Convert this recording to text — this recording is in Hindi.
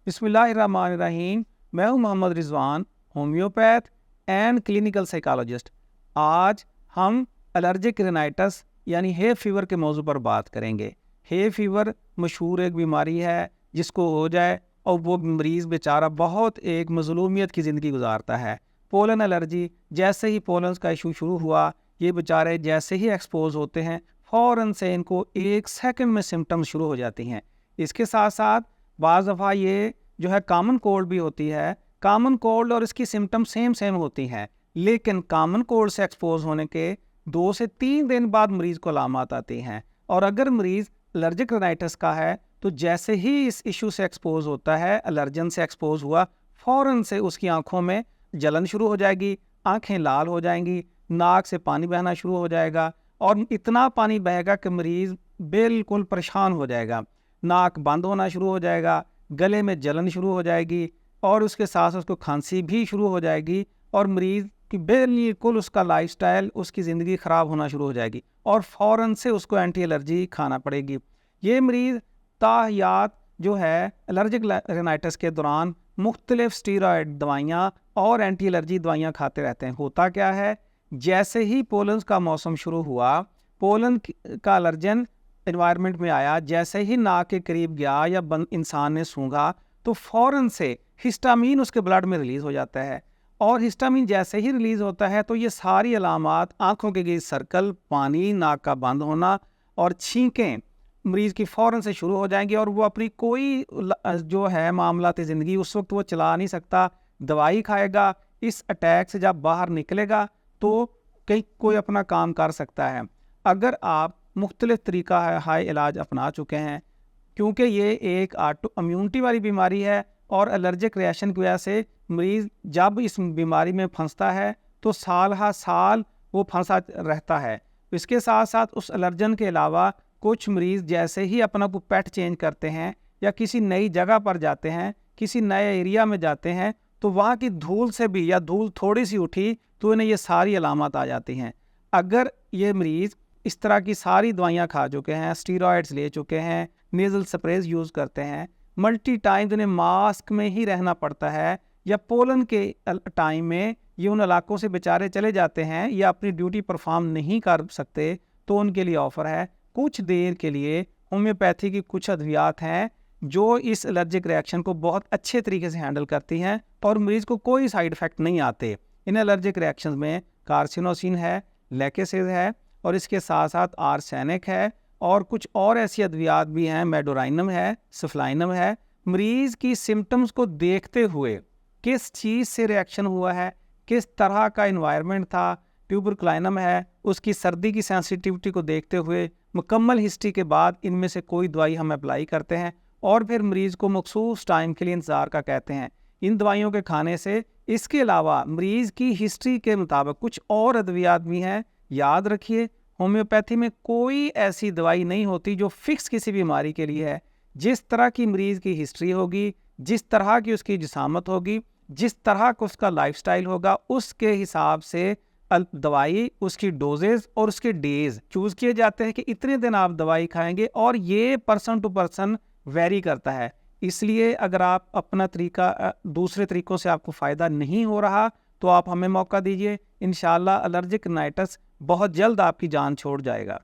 बिस्मिल्लाहिर्रहमानिर्रहीम। मैं हूं Mohammad Rizwan, homeopath and clinical psychologist. आज हम एलर्जिक रिनाइटिस यानी हे फीवर के मौजू पर बात करेंगे। हे फीवर मशहूर एक बीमारी है जिसको हो जाए और वो मरीज़ बेचारा बहुत एक मजलूमियत की ज़िंदगी गुजारता है। पोलन एलर्जी, जैसे ही पोलन का इशू शुरू हुआ, ये बेचारे जैसे ही एक्सपोज होते हैं फ़ौरन से इनको 1 सेकंड में सिम्टम्स शुरू हो जाती हैं। इसके साथ साथ बाज़ दफ़ा ये जो है कॉमन कोल्ड भी होती है। कॉमन कोल्ड और इसकी सिम्टम सेम होती हैं, लेकिन कॉमन कोल्ड से एक्सपोज होने के 2 से 3 दिन बाद मरीज़ को अलामत आती हैं। और अगर मरीज़ एलर्जिक रिनाइटिस का है तो जैसे ही इस इशू से एक्सपोज होता है, एलर्जन से एक्सपोज हुआ, फ़ौरन से उसकी आँखों में जलन शुरू हो जाएगी, आँखें लाल हो जाएंगी, नाक से पानी बहना शुरू हो जाएगा और इतना पानी बहेगा कि मरीज़ बिल्कुल परेशान हो जाएगा। नाक बंद होना शुरू हो जाएगा, गले में जलन शुरू हो जाएगी और उसके साथ उसको खांसी भी शुरू हो जाएगी और मरीज़ की बिल्कुल उसका लाइफस्टाइल, उसकी ज़िंदगी ख़राब होना शुरू हो जाएगी और फ़ौरन से उसको एंटी एलर्जी खाना पड़ेगी। ये मरीज़ ताहियात जो है एलर्जिक रिनाइटिस के दौरान मुख्तलिफ स्टीरॉयड दवाइयाँ और एंटी एलर्जी दवाइयाँ खाते रहते हैं। होता क्या है, जैसे ही पोलन का मौसम शुरू हुआ, पोलन का एलर्जन एनवायरनमेंट में आया, जैसे ही नाक के करीब गया या इंसान ने सूंघा तो फ़ौरन से हिस्टामीन उसके ब्लड में रिलीज़ हो जाता है और हिस्टामीन जैसे ही रिलीज़ होता है तो ये सारी अलामात, आँखों के गिर्द सर्कल, पानी, नाक का बंद होना और छींकें मरीज़ की फ़ौरन से शुरू हो जाएंगी और वो अपनी कोई जो है मामलाती ज़िंदगी उस वक्त वो चला नहीं सकता। दवाई खाएगा, इस अटैक से जब बाहर निकलेगा तो कहीं कोई अपना काम कर सकता है। अगर आप मुख्तलिफ तरीका है हाई इलाज अपना चुके हैं, क्योंकि ये एक ऑटो इम्यूनिटी वाली बीमारी है और एलर्जिक रिएक्शन की वजह से मरीज़ जब इस बीमारी में फंसता है तो साल हा साल वो फंसा रहता है। इसके साथ साथ उस एलर्जन के अलावा कुछ मरीज़ जैसे ही अपना को पेट चेंज करते हैं या किसी नई जगह पर जाते हैं, किसी नए एरिया में जाते हैं तो वहाँ की धूल से भी या धूल थोड़ी सी उठी तो इन्हें ये सारी अलामत आ जाती हैं। अगर ये मरीज़ इस तरह की सारी दवाइयाँ खा चुके हैं, स्टीरॉयड्स ले चुके हैं, नेज़ल स्प्रेज यूज़ करते हैं, मल्टी टाइम इन्हें मास्क में ही रहना पड़ता है या पोलन के टाइम में ये उन इलाकों से बेचारे चले जाते हैं या अपनी ड्यूटी परफॉर्म नहीं कर सकते, तो उनके लिए ऑफ़र है कुछ देर के लिए होम्योपैथी की कुछ अद्वियात हैं जो इस एलर्जिक रिएक्शन को बहुत अच्छे तरीके से हैंडल करती हैं और मरीज़ को कोई साइड इफ़ेक्ट नहीं आते। इन एलर्जिक रिएक्शन में कार्सिनोसिन है, लैकेसिस है और इसके साथ साथ आर्सेनिक है और कुछ और ऐसी अद्वियात भी हैं, मेडोराइनम है, सफ्लाइनम है। मरीज़ की सिम्टम्स को देखते हुए किस चीज़ से रिएक्शन हुआ है, किस तरह का इन्वायरमेंट था, ट्यूबरकुलाइनम है, उसकी सर्दी की सेंसिटिविटी को देखते हुए मुकम्मल हिस्ट्री के बाद इनमें से कोई दवाई हम अप्लाई करते हैं और फिर मरीज़ को मखसूस टाइम के लिए इंतज़ार का कहते हैं। इन दवाइयों के खाने से इसके अलावा मरीज़ की हिस्ट्री के मुताबिक कुछ और अद्वियात भी हैं। याद रखिए, होम्योपैथी में कोई ऐसी दवाई नहीं होती जो फ़िक्स किसी बीमारी के लिए है। जिस तरह की मरीज़ की हिस्ट्री होगी, जिस तरह की उसकी जिसामत होगी, जिस तरह का उसका लाइफस्टाइल होगा, उसके हिसाब से दवाई, उसकी डोजेज़ और उसके डेज़ चूज़ किए जाते हैं कि इतने दिन आप दवाई खाएंगे और ये पर्सन टू पर्सन वेरी करता है। इसलिए अगर आप अपना तरीका दूसरे तरीक़ों से आपको फ़ायदा नहीं हो रहा तो आप हमें मौका दीजिए। इंशाअल्लाह एलर्जिक रिनाइटिस बहुत जल्द आपकी जान छोड़ जाएगा।